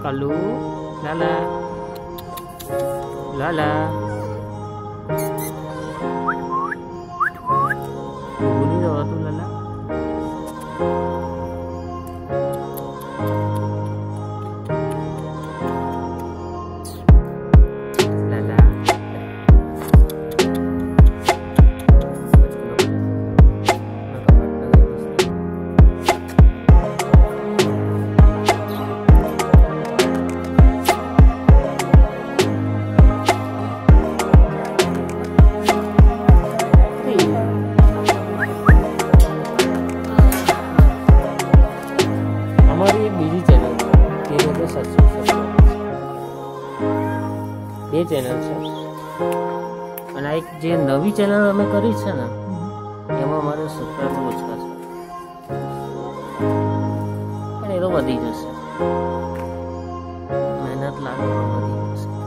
Kalu, Lala, Lala. Bunyi dah tu Lala. Lala. हमारी एक बीजी channel तेरे को सब्सक्राइब ये चैनल છે અને એક જે નવી ચેનલ અમે કરી છે ને એમાં અમારે સબસ્ક્રાઇબર ઓછા છે પણ એ તો વધી જશે મહેનત લાગે તો વધી જશે